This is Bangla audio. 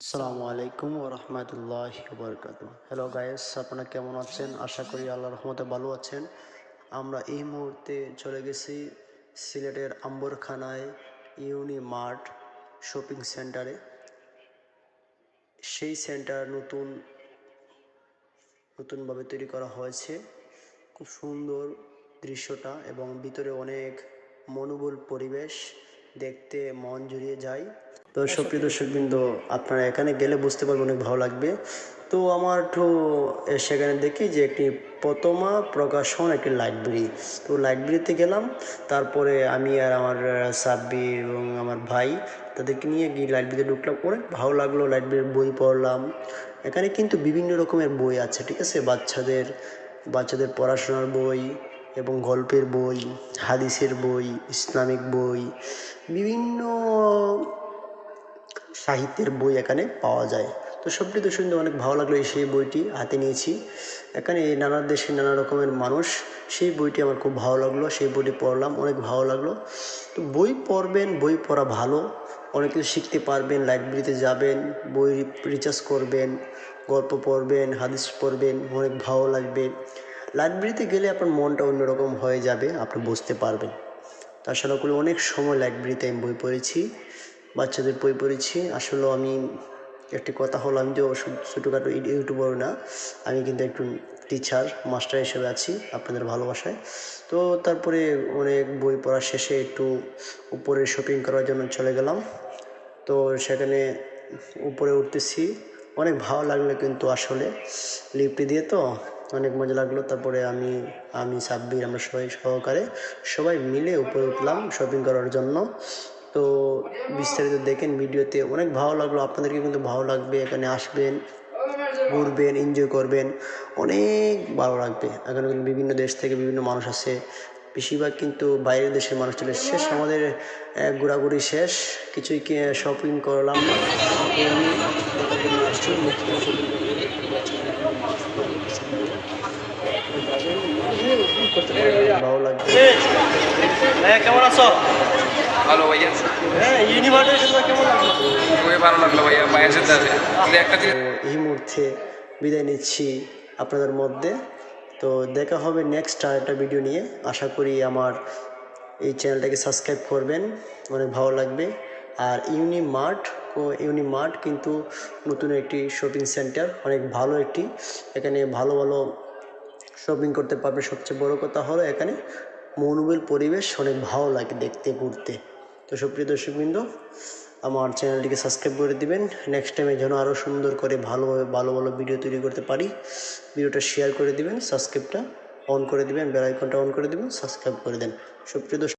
আসসালামু আলাইকুম ওয়া রাহমাতুল্লাহি ওয়া বারাকাতুহু। হ্যালো গাইস, আপনারা কেমন আছেন? আশা করি আল্লাহর রহমতে ভালো আছেন। আমরা এই মুহূর্তে চলে গেছি সিলেটের আম্বরখানায় ইউনি মার্ট শপিং সেন্টারে। সেই সেন্টার নতুনভাবে তৈরি করা হয়েছে। খুব সুন্দর দৃশ্যটা এবং ভিতরে অনেক মনোবল পরিবেশ, দেখতে মন জুড়িয়ে যায়। তো সুপ্রিয় দর্শকবৃন্দ, আপনারা এখানে গেলে বুঝতে পারবেন, অনেক ভালো লাগবে। তো আমার একটু সেখানে দেখি যে একটি প্রথমা প্রকাশন একটি লাইব্রেরি। তো লাইব্রেরিতে গেলাম, তারপরে আমি আর আমার সাব্বির এবং আমার ভাই তাদেরকে নিয়ে গিয়ে লাইব্রেরিতে ঢুকলাম। অনেক ভালো লাগলো, লাইব্রেরির বই পড়লাম। এখানে কিন্তু বিভিন্ন রকমের বই আছে, ঠিক আছে? বাচ্চাদের পড়াশোনার বই এবং গল্পের বই, হাদিসের বই, ইসলামিক বই, বিভিন্ন সাহিত্যের বই এখানে পাওয়া যায়। তো সবটি তো শুনতে অনেক ভালো লাগলো, সেই বইটি হাতে নিয়েছি। এখানে নানা দেশের নানা রকমের মানুষ, সেই বইটি আমার খুব ভালো লাগলো, সেই বইটি পড়লাম, অনেক ভালো লাগলো। তো বই পড়বেন, বই পড়া ভালো, অনেক কিছু শিখতে পারবেন। লাইব্রেরিতে যাবেন, বই রিচার্জ করবেন, গল্প পড়বেন, হাদিস পড়বেন, অনেক ভালো লাগবে। লাইব্রেরিতে গেলে আপনার মনটা অন্যরকম হয়ে যাবে, আপনি বুঝতে পারবেন। তাছাড়া করে অনেক সময় লাইব্রেরিতে আমি বই পড়েছি, বাচ্চাদের বই পড়েছি। আসলে আমি একটি কথা হলো, আমি তো ছোটোখাটো ইউটিউবার না, আমি কিন্তু একটু টিচার, মাস্টার হিসেবে আছি আপনাদের ভালোবাসায়। তো তারপরে অনেক বই পড়া শেষে একটু উপরে শপিং করার জন্য চলে গেলাম। তো সেখানে উপরে উঠতেছি, অনেক ভালো লাগলো কিন্তু আসলে লিফটে দিয়ে, তো অনেক মজা লাগলো। তারপরে আমি সাব্বির, আমরা সবাই মিলে উপরে উঠলাম শপিং করার জন্য। তো বিস্তারিত দেখেন ভিডিওতে, অনেক ভালো লাগলো, আপনাদেরকে কিন্তু ভালো লাগবে। এখানে আসবেন, ঘুরবেন, এনজয় করবেন, অনেক ভালো লাগবে। এখানে কিন্তু বিভিন্ন দেশ থেকে বিভিন্ন মানুষ আসে, বেশিরভাগ কিন্তু বাইরের দেশের মানুষ চলে শেষ। আমাদের ঘোরাঘুরি শেষ, কিছুই শপিং করলাম না। ভালো লাগবে। কেমন আছো? ভালো ভাইয়া, কেমন লাগলো? খুবই ভালো লাগলো ভাইয়া, ভাইয়ের সাথে আছে। কিন্তু একটা তো জিনিস, এই মুহূর্তে বিদায় নিচ্ছি আপনাদের মধ্যে। তো দেখা হবে নেক্সট আরেকটা ভিডিও নিয়ে। আশা করি আমার এই চ্যানেলটাকে সাবস্ক্রাইব করবেন, অনেক ভালো লাগবে। আর ইউনি মার্ট কিন্তু নতুন একটি শপিং সেন্টার, অনেক ভালো একটি, এখানে ভালো ভালো শপিং করতে পারবে। সবচেয়ে বড় কথা হলো এখানে মনোবল পরিবেশ, অনেক ভালো লাগে দেখতে, ঘুরতে। তো সুপ্রিয় দর্শকবৃন্দ, আমার চ্যানেলটিকে সাবস্ক্রাইব করে দিবেন। নেক্সট টাইমে যেন আরও সুন্দর করে ভালোভাবে ভালো ভালো ভিডিও তৈরি করতে পারি। ভিডিওটা শেয়ার করে দিবেন, সাবস্ক্রাইবটা অন করে দিবেন, বেল আইকনটা অন করে দিবেন, সাবস্ক্রাইব করে দেন। সুপ্রিয় দর্শক